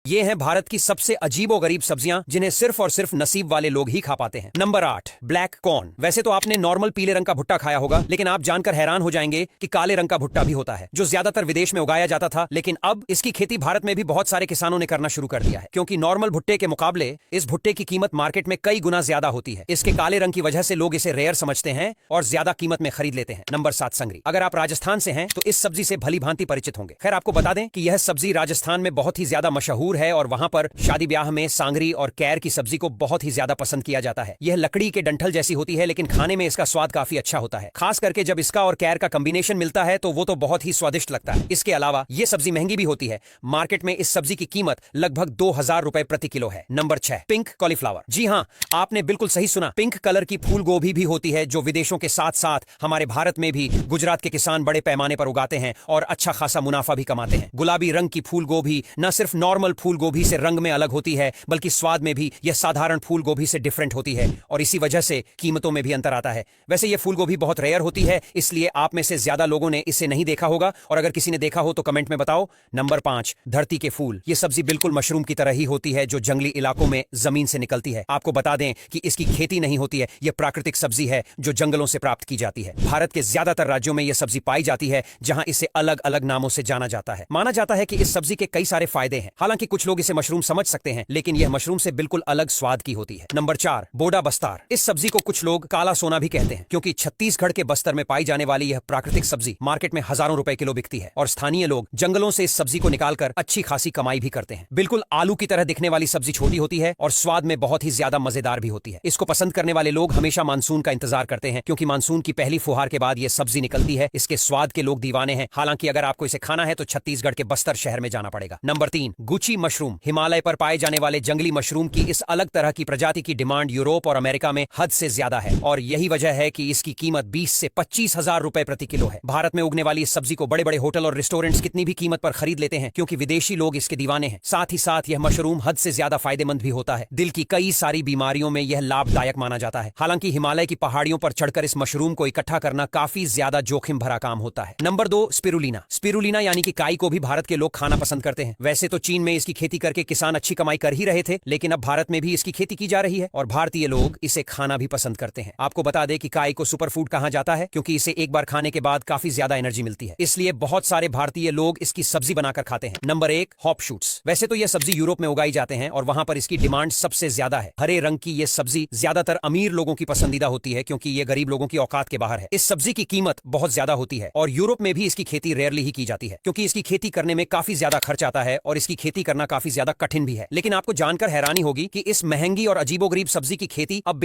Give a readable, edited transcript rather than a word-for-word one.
ये हैं भारत की सबसे अजीबोगरीब सब्जियां जिन्हें सिर्फ और सिर्फ नसीब वाले लोग ही खा पाते हैं। Number 8, black corn. वैसे तो आपने नॉर्मल पीले रंग का भुट्टा खाया होगा, लेकिन आप जानकर हैरान हो जाएंगे कि काले रंग का भुट्टा भी होता है, जो ज्यादातर विदेश में उगाया जाता था, लेकिन अब इसकी खेती भारत में भी बहुत सारे किसानों ने करना शुरू कर दिया है, क्योंकि नॉर्मल भुट्टे के मुकाबले इस भुट्टे की कीमत मार्केट में कई गुना ज्यादा होती है। इसके काले रंग की वजह से लोग इसे रेयर समझते हैं और ज्यादा कीमत में खरीद लेते हैं। नंबर 7, संगरी। अगर आप राजस्थान से हैं तो इस सब्जी से भली भांति परिचित होंगे। खैर, आपको बता दें कि यह सब्जी राजस्थान में बहुत ही ज्यादा मशहूर है और वहां पर शादी ब्याह में सांगरी और कैर की सब्जी को बहुत ही ज्यादा पसंद किया जाता है। यह लकड़ी के डंठल जैसी होती है, लेकिन खाने में इसका स्वाद काफी अच्छा होता है। खास करके जब इसका और कैर का कॉम्बिनेशन मिलता है तो वो तो बहुत ही स्वादिष्ट लगता है। इसके अलावा यह सब्जी महंगी भी होती है। मार्केट में इस सब्जी की कीमत लगभग 2000 रुपए प्रति किलो है। Number 6, pink cauliflower. जी हाँ, आपने बिल्कुल सही सुना। पिंक कलर की फूल गोभी भी होती है, जो विदेशों के साथ साथ हमारे भारत में भी गुजरात के किसान बड़े पैमाने पर उगाते हैं और अच्छा खासा मुनाफा भी कमाते हैं। गुलाबी रंग की फूल गोभी न सिर्फ नॉर्मल फूल गोभी से रंग में अलग होती है, बल्कि स्वाद में भी यह साधारण फूल गोभी से डिफरेंट होती है और इसी वजह से कीमतों में भी अंतर आता है। वैसे यह फूल गोभी बहुत रेयर होती है, इसलिए आप में से ज्यादा लोगों ने इसे नहीं देखा होगा, और अगर किसी ने देखा हो तो कमेंट में बताओ। नंबर 5, धरती के फूल। यह सब्जी बिल्कुल मशरूम की तरह ही होती है, जो जंगली इलाकों में जमीन से निकलती है। आपको बता दें कि इसकी खेती नहीं होती है, यह प्राकृतिक सब्जी है जो जंगलों से प्राप्त की जाती है। भारत के ज्यादातर राज्यों में यह सब्जी पाई जाती है, जहां इसे अलग अलग नामों से जाना जाता है। माना जाता है कि इस सब्जी के कई सारे फायदे हैं। हालांकि कुछ लोग इसे मशरूम समझ सकते हैं, लेकिन यह मशरूम से बिल्कुल अलग स्वाद की होती है। नंबर 4, बोडा बस्तार। इस सब्जी को कुछ लोग काला सोना भी कहते हैं, क्योंकि छत्तीसगढ़ के बस्तर में पाई जाने वाली यह प्राकृतिक सब्जी मार्केट में हजारों रुपए किलो बिकती है और स्थानीय लोग जंगलों से इस सब्जी को निकालकर अच्छी खासी कमाई भी करते हैं। बिल्कुल आलू की तरह दिखने वाली सब्जी छोटी होती है और स्वाद में बहुत ही ज्यादा मजेदार भी होती है। इसको पसंद करने वाले लोग हमेशा मानसून का इंतजार करते हैं, क्योंकि मानसून की पहली फुहार के बाद यह सब्जी निकलती है। इसके स्वाद के लोग दीवाने हैं। हालांकि अगर आपको इसे खाना है तो छत्तीसगढ़ के बस्तर शहर में जाना पड़ेगा। Number 3, Gucci mushroom. हिमालय पर पाए जाने वाले जंगली मशरूम की इस अलग तरह की प्रजाति की डिमांड यूरोप और अमेरिका में हद से ज्यादा है, और यही वजह है कि इसकी कीमत 20 से 25 हजार रुपए प्रति किलो है। भारत में उगने वाली इस सब्जी को बड़े बड़े होटल और रेस्टोरेंट्स कितनी भी कीमत पर खरीद लेते हैं, क्योंकि विदेशी लोग इसके दीवाने हैं। साथ ही साथ यह मशरूम हद से ज्यादा फायदेमंद भी होता है। दिल की कई सारी बीमारियों में यह लाभदायक माना जाता है। हालांकि हिमालय की पहाड़ियों पर चढ़कर इस मशरूम को इकट्ठा करना काफी ज्यादा जोखिम भरा काम होता है। Number 2, spirulina. स्पिरुलिना यानी कि काई को भी भारत के लोग खाना पसंद करते हैं। वैसे तो चीन में इसकी खेती करके किसान अच्छी कमाई कर ही रहे थे, लेकिन अब भारत में भी इसकी खेती की जा रही है और भारतीय लोग इसे खाना भी पसंद करते हैं। आपको बता दें कि काई को सुपर फूड कहा जाता है, क्योंकि इसे एक बार खाने के बाद काफी ज्यादा एनर्जी मिलती है। इसलिए बहुत सारे भारतीय लोग इसकी सब्जी बनाकर खाते हैं। Number 1, hop shoots. वैसे तो यह सब्जी यूरोप में उगाई जाते हैं और वहां पर इसकी डिमांड सबसे ज्यादा है। हरे रंग की यह सब्जी ज्यादातर अमीर लोगों की पसंदीदा होती है, क्योंकि यह गरीब लोगों की औकात के बाहर है। इस सब्जी की कीमत बहुत ज्यादा होती है और यूरोप में भी इसकी खेती रेयरली ही की जाती है, क्योंकि इसकी खेती करने में काफी ज्यादा खर्च आता है और इसकी खेती करना काफी ज्यादा कठिन भी है। लेकिन आपको जानकर हैरानी होगी कि इस महंगी और अजीबोगरीब सब्जी की खेती अब